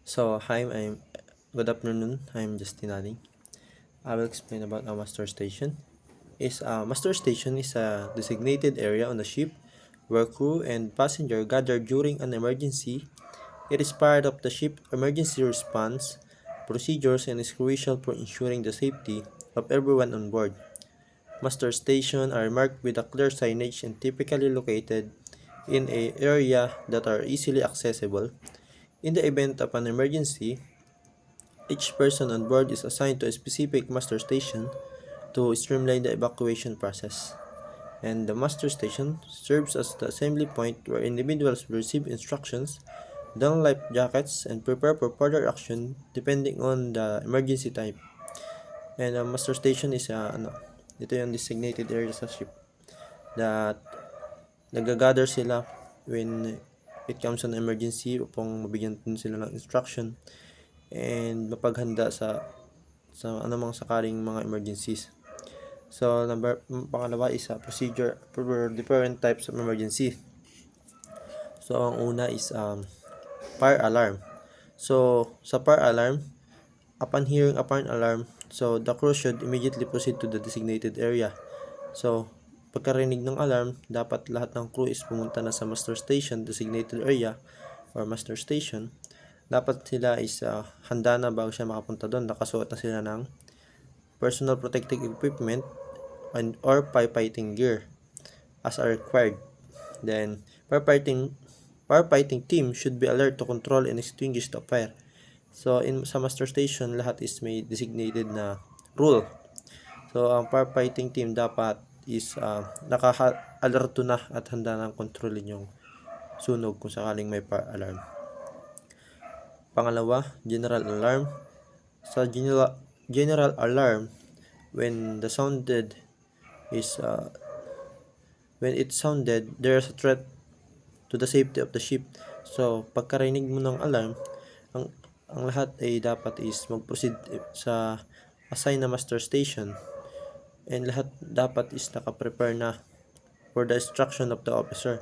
Good afternoon. I'm Justin Aling. I will explain about a muster station. Muster station is a designated area on the ship where crew and passenger gather during an emergency. It is part of the ship emergency response procedures and is crucial for ensuring the safety of everyone on board. Muster stations are marked with a clear signage and typically located in a area that are easily accessible. In the event of an emergency, each person on board is assigned to a specific muster station to streamline the evacuation process. And the muster station serves as the assembly point where individuals will receive instructions, don life jackets, and prepare for further action depending on the emergency type. And the muster station is ito yung designated area sa ship that nagagather sila when it comes on emergency upang mabigyan din sila ng instruction and mapaghanda sa anumang sakaling mga emergencies. So, pangalawa is procedure for different types of emergency. So, ang una is fire alarm. So, sa fire alarm, upon hearing a fire alarm, so the crew should immediately proceed to the designated area. So, pagkarinig ng alarm, dapat lahat ng crew is pumunta na sa muster station, designated area, or muster station. Dapat sila is handa na bago siya makapunta doon. Nakasuot na sila ng personal protective equipment or firefighting gear as are required. Then, firefighting team should be alert to control and extinguish the fire. So, sa muster station, lahat is may designated na rule. So, ang firefighting team dapat is naka-alerto na at handa nang kontrolin yung sunog kung sakaling may fire alarm. Pangalawa, general alarm. Sa general alarm, when it sounded, there's a threat to the safety of the ship. So, pagkarinig mo ng alarm, ang lahat ay dapat is mag-proceed sa assign na muster station and lahat dapat is naka-prepare na for the instruction of the officer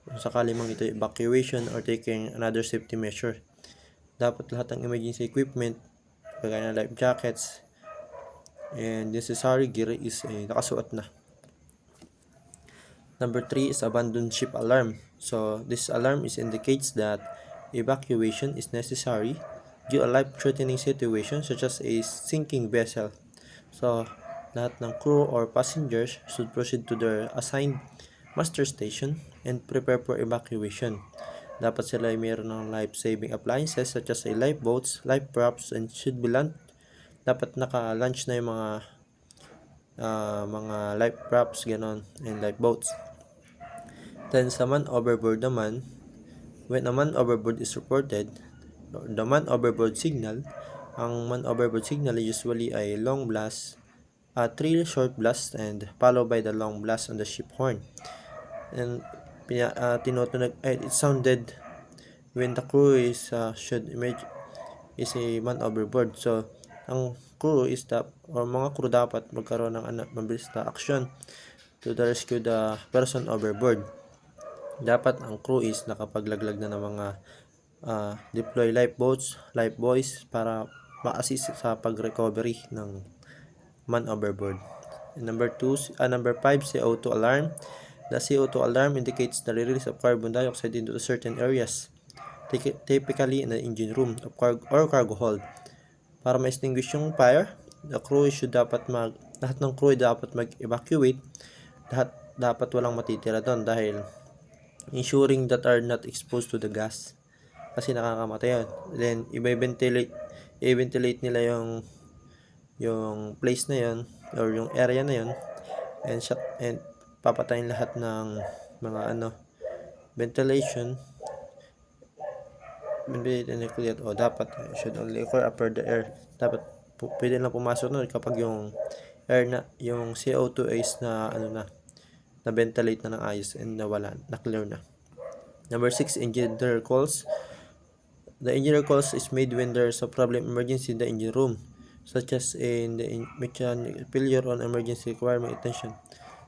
kung sakali mang ito evacuation or taking another safety measure. Dapat lahat ng emergency equipment, kagaya ng life jackets and necessary gear is nakasuot na. Number 3 is abandoned ship alarm. So, this alarm indicates that evacuation is necessary due a life-threatening situation such as a sinking vessel. So, lahat ng crew or passengers should proceed to their assigned muster station and prepare for evacuation. Dapat sila ay mayroon ng life-saving appliances such as lifeboats, life rafts, and should be dapat naka-launch na yung mga life rafts, ganon, and lifeboats. Then sa man overboard naman, when a man overboard is reported, the man overboard signal, ang man overboard signal usually ay long blast, 3 short blasts, and followed by the long blast on the ship horn. And it sounded when the crew is should emerge is a man overboard. So, ang crew is mga crew dapat magkaroon ng mabilis na action to the rescue the person overboard. Dapat ang crew is nakapaglaglag na ng mga deploy lifeboats, lifebuoys para ma-assist sa pag-recovery ng man overboard. And number 5, CO2 alarm. The CO2 alarm indicates the release of carbon dioxide into certain areas, typically in the engine room or cargo hold. Para ma-extinguish yung fire, lahat ng crew dapat mag-evacuate. Dapat walang matitira doon dahil ensuring that are not exposed to the gas kasi nakakamatay yun. Then i-ventilate nila yung place na yun or yung area na yun and papatayin lahat ng mga ventilation o dapat should only occur after the air. Dapat pwede lang pumasok nun kapag yung air na yung CO2 is na ventilate na ng ayos and na clear na. Number 6, engineer calls. The engineer calls is made when there's a problem emergency in the engine room, such as in the mechanical failure on emergency requiring attention.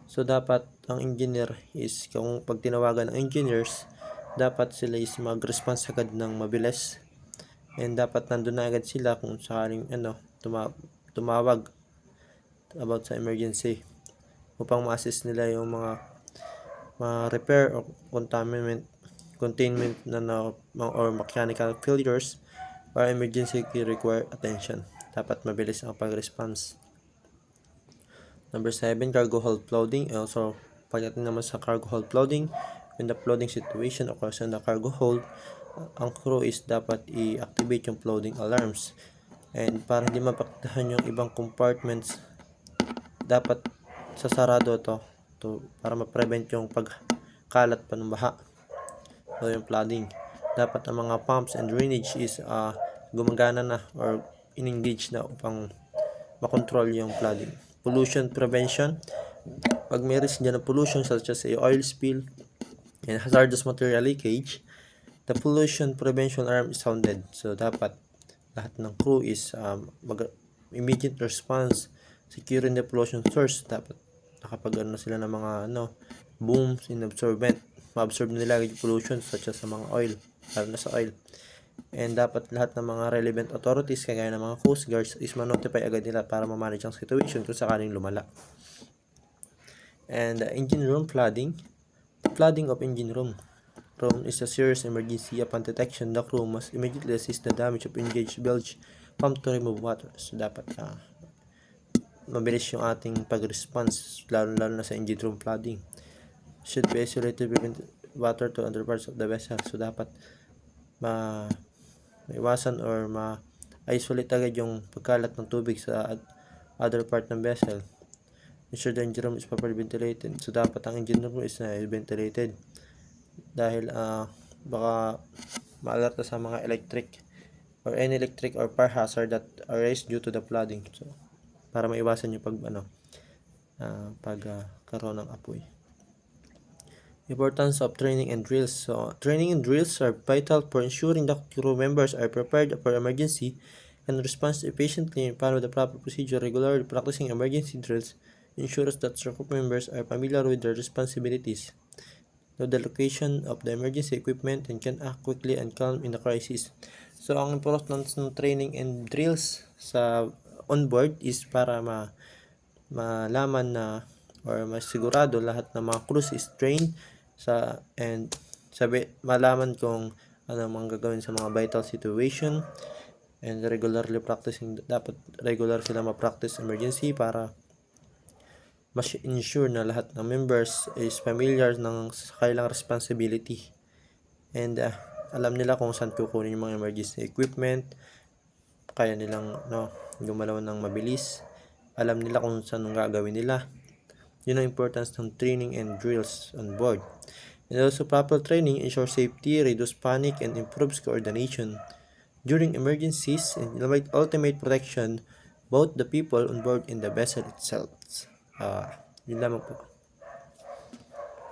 So, dapat ang engineer is, kung pag tinawagan ng engineers, dapat sila is mag-response agad ng mabilis and dapat nandun na agad sila kung sakaling tumawag about sa emergency upang ma-assist nila yung mga repair or containment or mechanical failures or emergency require attention. Dapat mabilis ang pag-response. Number 7, cargo hold flooding. Also, pagdating naman sa cargo hold flooding, when the flooding situation occurs in the cargo hold, ang crew is dapat i-activate yung flooding alarms. And para hindi mapaktahan yung ibang compartments, dapat sasarado to para ma-prevent yung pagkalat pa ng baha o yung flooding. Dapat ang mga pumps and drainage is gumagana na or in-engage na upang makontrol yung flooding. Pollution prevention. Pag may risk dyan ng pollution such as oil spill and hazardous material leakage, the pollution prevention alarm is sounded. So dapat lahat ng crew is immediate response, securing the pollution source. Dapat nakapag sila ng mga booms in absorbent, ma-absorb nila yung pollution such as sa mga oil, lalo na sa oil. And dapat lahat ng mga relevant authorities kagaya ng mga coast guards is ma-notify agad nila para ma-manage ang situation kung sakaling lumala. And engine room flooding. Flooding of engine room is a serious emergency. Upon detection, the crew must immediately assist the damage of engaged bilge pump to remove water. So dapat mabilis yung ating pag-response, lalo na sa engine room flooding. Should be isolated to prevent water to other parts of the vessel. So dapat maiwasan or ma-isolate agad yung pagkalat ng tubig sa other part ng vessel. Ensure the engine room is properly ventilated. So dapat ang engine room is ventilated dahil baka ma-alert sa mga electric or any electric or fire hazard that arise due to the flooding. So para maiwasan yung pagkaroon ng apoy. Importance of training and drills. So training and drills are vital for ensuring that crew members are prepared for emergency and respond efficiently and follow the proper procedure. Regularly practicing emergency drills ensures that crew members are familiar with their responsibilities, know the location of the emergency equipment, and can act quickly and calm in a crisis. So ang importance ng training and drills sa onboard is para malaman na or masigurado lahat ng mga crews is trained malaman kung ano mga gagawin sa mga vital situation, and regularly practicing. Dapat regular sila ma-practice emergency para mas ensure na lahat ng members is familiar ng kailang responsibility, and alam nila kung saan kukunin yung mga emergency equipment, kaya nilang gumalaw ng mabilis, alam nila kung saan ang gagawin nila. Yun ang importance ng training and drills on board. And also proper training ensures safety, reduce panic, and improves coordination during emergencies and ultimate protection both the people on board and the vessel itself. Yun lamang po.